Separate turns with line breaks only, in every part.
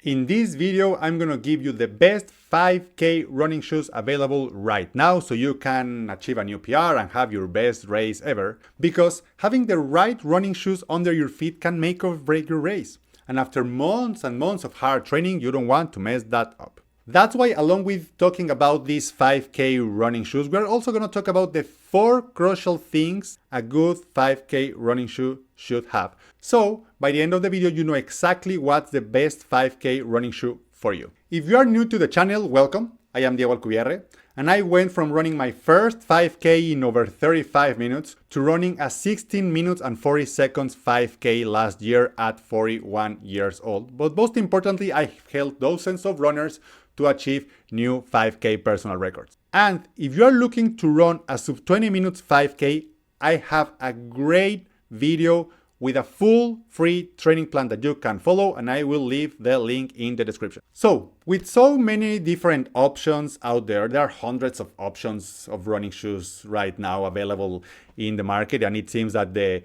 In this video, I'm gonna give you the best 5K running shoes available right now so you can achieve a new PR and have your best race ever. Because having the right running shoes under your feet can make or break your race. And after months and months of hard training, you don't want to mess that up. That's why, along with talking about these 5K running shoes, we're also gonna talk about the 4 crucial things a good 5K running shoe should have. So, by the end of the video, you know exactly what's the best 5K running shoe for you. If you are new to the channel, welcome. I am Diego Alcubierre, and I went from running my first 5K in over 35 minutes to running a 16 minutes and 40 seconds 5K last year at 41 years old. But most importantly, I helped dozens of runners to achieve new 5K personal records. And if you are looking to run a sub 20 minutes 5K, I have a great video with a full free training plan that you can follow, and I will leave the link in the description. So, with so many different options out there, there are hundreds of options of running shoes right now available in the market, and it seems that the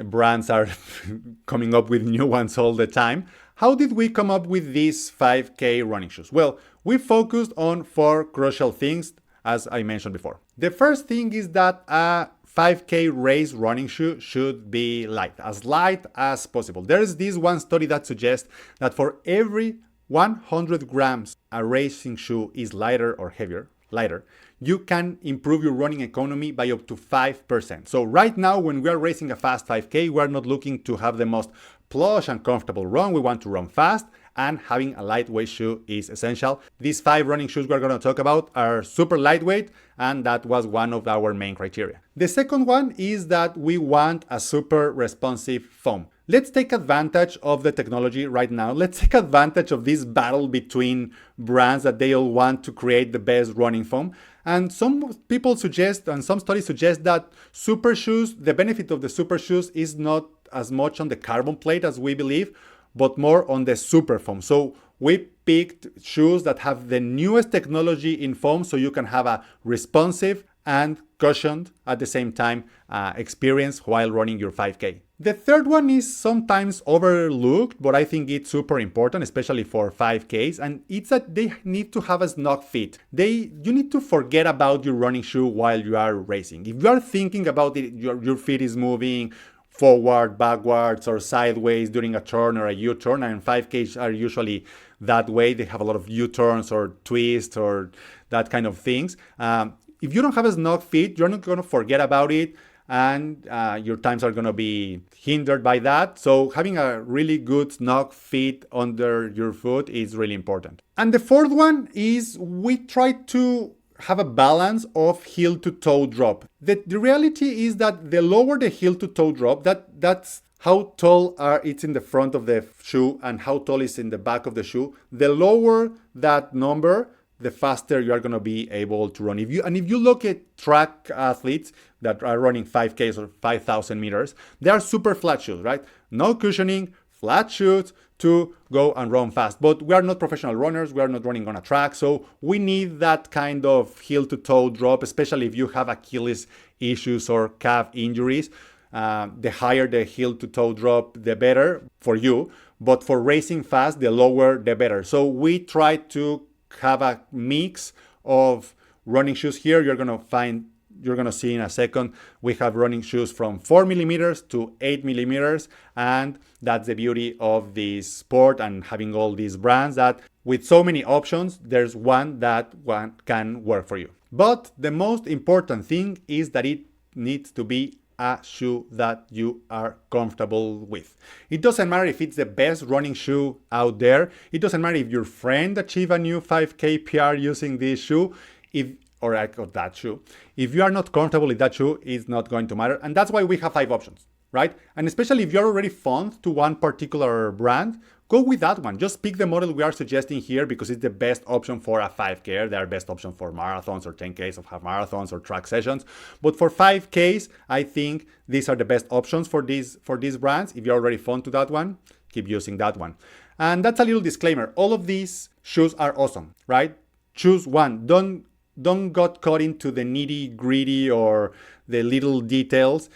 brands are coming up with new ones all the time. How did we come up with these 5K running shoes? Well, we focused on 4 crucial things, as I mentioned before. The first thing is that a 5K race running shoe should be light as possible. There is this one study that suggests that for every 100 grams a racing shoe is lighter or lighter, you can improve your running economy by up to 5%. So right now, when we are racing a fast 5K, we are not looking to have the most plush and comfortable run. We want to run fast, and having a lightweight shoe is essential. These 5 running shoes we're going to talk about are super lightweight, and that was one of our main criteria. The second one is that we want a super responsive foam. Let's take advantage of the technology right now. Let's take advantage of this battle between brands that they all want to create the best running foam. And some people suggest, and some studies suggest, that super shoes, the benefit of the super shoes is not as much on the carbon plate as we believe, but more on the super foam. So we picked shoes that have the newest technology in foam, so you can have a responsive and cushioned at the same time experience while running your 5K. The third one is sometimes overlooked, but I think it's super important, especially for 5Ks, and it's that they need to have a snug fit. You need to forget about your running shoe while you are racing. If you are thinking about it, your feet is moving forward, backwards, or sideways during a turn or a U-turn, and 5Ks are usually that way. They have a lot of U-turns or twists or that kind of things. If you don't have a snug fit, you're not going to forget about it, and your times are going to be hindered by that. So having a really good snug fit under your foot is really important. And the fourth one is we try to have a balance of heel to toe drop. The reality is that the lower the heel to toe drop, that's how tall it's in the front of the shoe and how tall is in the back of the shoe. The lower that number, the faster you are going to be able to run. If you look at track athletes that are running 5Ks or 5,000 meters, they are super flat shoes, right? No cushioning, flat shoes to go and run fast. But we are not professional runners. We are not running on a track. So we need that kind of heel to toe drop, especially if you have Achilles issues or calf injuries. The higher the heel to toe drop, the better for you. But for racing fast, the lower, the better. So we try to have a mix of running shoes here. You're going to see in a second, we have running shoes from 4 millimeters to 8 millimeters. And that's the beauty of this sport and having all these brands, that with so many options, there's one that can work for you. But the most important thing is that it needs to be a shoe that you are comfortable with. It doesn't matter if it's the best running shoe out there. It doesn't matter if your friend achieved a new 5K PR using this shoe, or that shoe. If you are not comfortable with that shoe, it's not going to matter. And that's why we have 5 options, right? And especially if you're already fond to one particular brand, go with that one. Just pick the model we are suggesting here because it's the best option for a 5K. They are best option for marathons or 10Ks of half marathons or track sessions. But for 5Ks, I think these are the best options for these brands. If you're already fond to that one, keep using that one. And that's a little disclaimer. All of these shoes are awesome, right? Choose one. Don't get caught into the nitty gritty or the little details.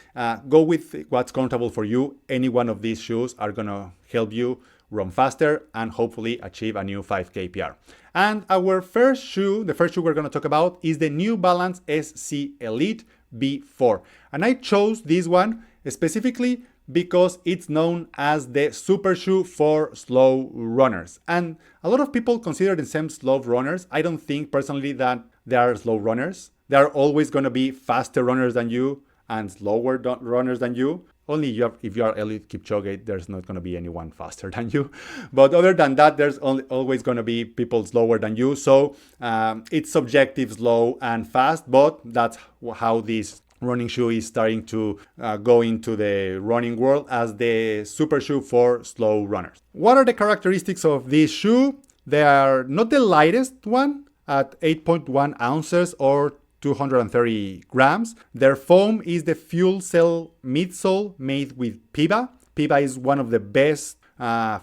Go with what's comfortable for you. Any one of these shoes are gonna help you run faster, and hopefully achieve a new 5K PR. And our first shoe, the first shoe we're going to talk about, is the New Balance SC Elite B4. And I chose this one specifically because it's known as the super shoe for slow runners. And a lot of people consider themselves slow runners. I don't think personally that they are slow runners. They are always going to be faster runners than you and slower runners than you. Only if you are Eliud Kipchoge, there's not going to be anyone faster than you. But other than that, there's always going to be people slower than you. So it's subjective, slow and fast, but that's how this running shoe is starting to go into the running world as the super shoe for slow runners. What are the characteristics of this shoe? They are not the lightest one at 8.1 ounces or 230 grams. Their foam is the fuel cell midsole made with Puma. Puma is one of the best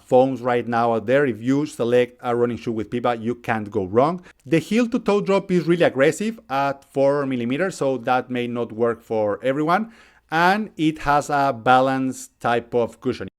foams right now out there. If you select a running shoe with Puma, you can't go wrong. The heel to toe drop is really aggressive at 4 millimeters, so that may not work for everyone. And it has a balanced type of cushioning.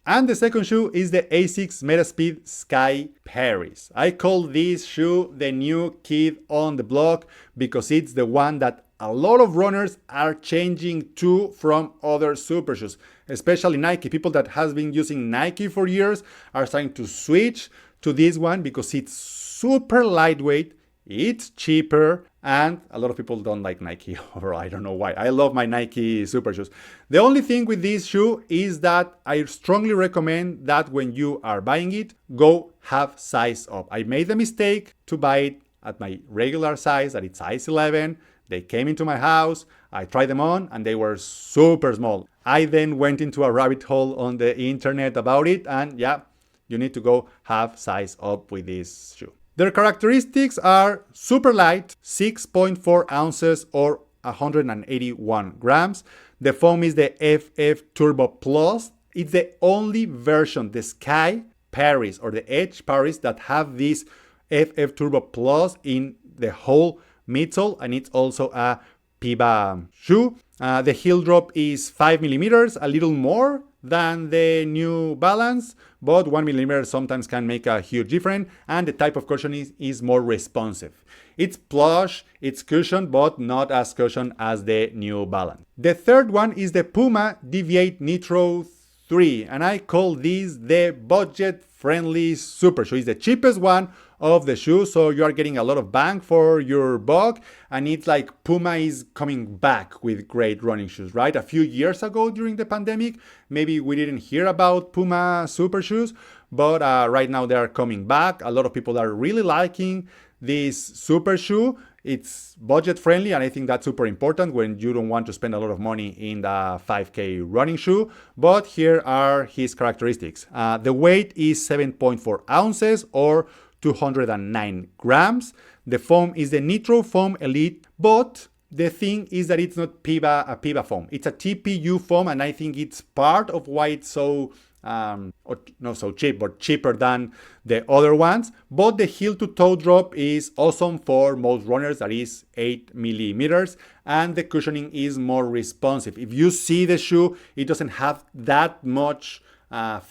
And the second shoe is the Asics Metaspeed Sky Paris. I call this shoe the new kid on the block because it's the one that a lot of runners are changing to from other super shoes, especially Nike. People that has been using Nike for years are starting to switch to this one because it's super lightweight, it's cheaper, and a lot of people don't like Nike, or I don't know why. I love my Nike super shoes. The only thing with this shoe is that I strongly recommend that when you are buying it, go half size up. I made the mistake to buy it at my regular size, that it's size 11. They came into my house, I tried them on, and they were super small. I then went into a rabbit hole on the internet about it, and yeah, you need to go half size up with this shoe. Their characteristics are super light, 6.4 ounces or 181 grams. The foam is the FF Turbo Plus. It's the only version, the Sky Paris or the Edge Paris, that have this FF Turbo Plus in the whole midsole, and it's also a Puma shoe. The heel drop is 5 millimeters, a little more than the New Balance, but 1 millimeter sometimes can make a huge difference, and the type of cushion is more responsive. It's plush, it's cushioned, but not as cushioned as the New Balance. The third one is the Puma Deviate Nitro 3, and I call this the budget-friendly super shoe. It's the cheapest one of the shoe, so you are getting a lot of bang for your buck, and it's like Puma is coming back with great running shoes, right? A few years ago during the pandemic, maybe we didn't hear about Puma super shoes, but right now they are coming back. A lot of people are really liking this super shoe. It's budget friendly, and I think that's super important when you don't want to spend a lot of money in the 5K running shoe. But here are his characteristics. The weight is 7.4 ounces or 209 grams. The foam is the Nitro Foam Elite, but the thing is that it's not a Puma foam. It's a TPU foam, and I think it's part of why it's so not so cheap, but cheaper than the other ones. But the heel to toe drop is awesome for most runners, that is 8 millimeters, and the cushioning is more responsive. If you see the shoe, it doesn't have that much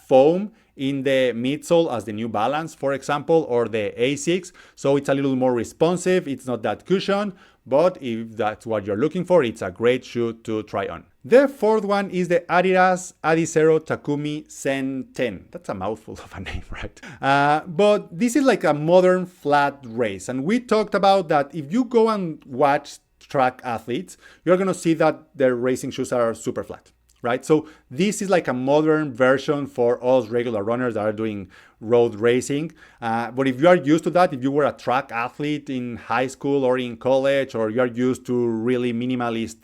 foam in the midsole as the New Balance, for example, or the Asics, so it's a little more responsive. It's not that cushioned, but if that's what you're looking for, it's a great shoe to try on. The fourth one is the Adidas Adizero Takumi Zen 10. That's a mouthful of a name, right? But this is like a modern flat race, and we talked about that if you go and watch track athletes, you're gonna see that their racing shoes are super flat, right? So this is like a modern version for us regular runners that are doing road racing. But if you are used to that, if you were a track athlete in high school or in college, or you are used to really minimalist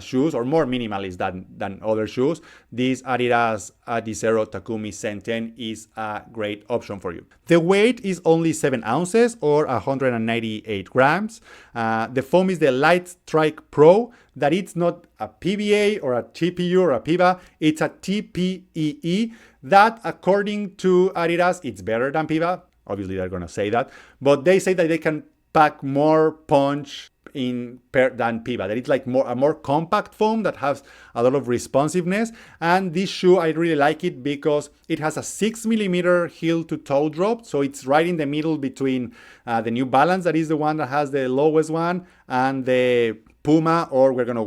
shoes, or more minimalist than other shoes, this Adidas Adizero Takumi Zen 10 is a great option for you. The weight is only 7 ounces or 198 grams. The foam is the Light Strike Pro, that it's not a PBA or a TPU or a PIBA, it's a TPEE, that according to Adidas, it's better than PIBA. Obviously, they're going to say that, but they say that they can pack more punch than Puma. That it's like a more compact foam that has a lot of responsiveness. And this shoe, I really like it because it has a 6mm heel to toe drop. So it's right in the middle between the New Balance, that is the one that has the lowest one, and the Puma, or we're gonna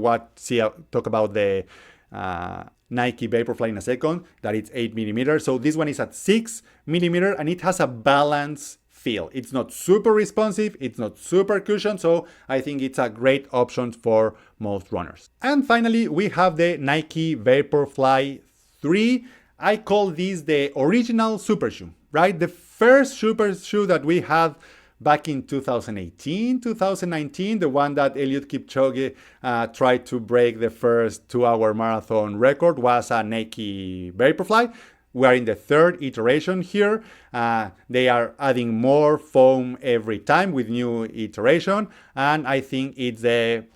talk about the Nike Vaporfly in a second, that it's 8mm. So this one is at 6mm and it has a balance feel. It's not super responsive, it's not super cushioned, so I think it's a great option for most runners. And finally, we have the Nike Vaporfly 3. I call this the original super shoe, right? The first super shoe that we had back in 2018, 2019, the one that Eliud Kipchoge tried to break the first 2-hour marathon record, was a Nike Vaporfly. We are in the third iteration here. They are adding more foam every time with new iteration. And I think it's,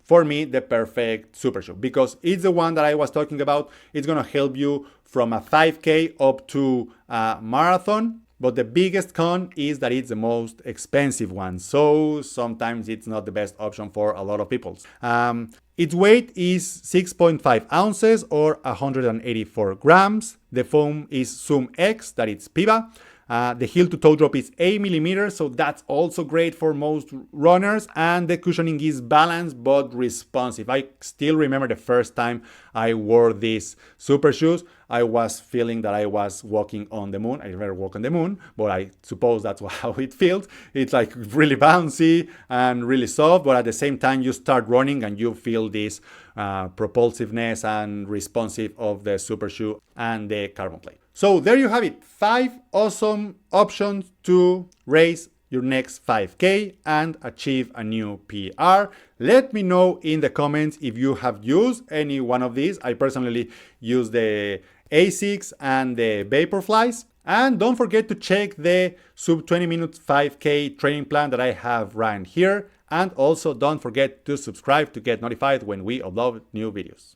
for me, the perfect super shoe because it's the one that I was talking about. It's going to help you from a 5K up to a marathon. But the biggest con is that it's the most expensive one. So sometimes it's not the best option for a lot of people. Its weight is 6.5 ounces or 184 grams. The foam is Zoom X, that it's Puma. The heel to toe drop is 8mm, so that's also great for most runners. And the cushioning is balanced but responsive. I still remember the first time I wore these super shoes. I was feeling that I was walking on the moon. I never walk on the moon, but I suppose that's how it feels. It's like really bouncy and really soft, but at the same time you start running and you feel this propulsiveness and responsive of the super shoe and the carbon plate. So there you have it, 5 awesome options to race your next 5K and achieve a new PR. Let me know in the comments if you have used any one of these. I personally use the Asics and the Vaporflies. And don't forget to check the sub 20 minutes 5K training plan that I have right here. And also don't forget to subscribe to get notified when we upload new videos.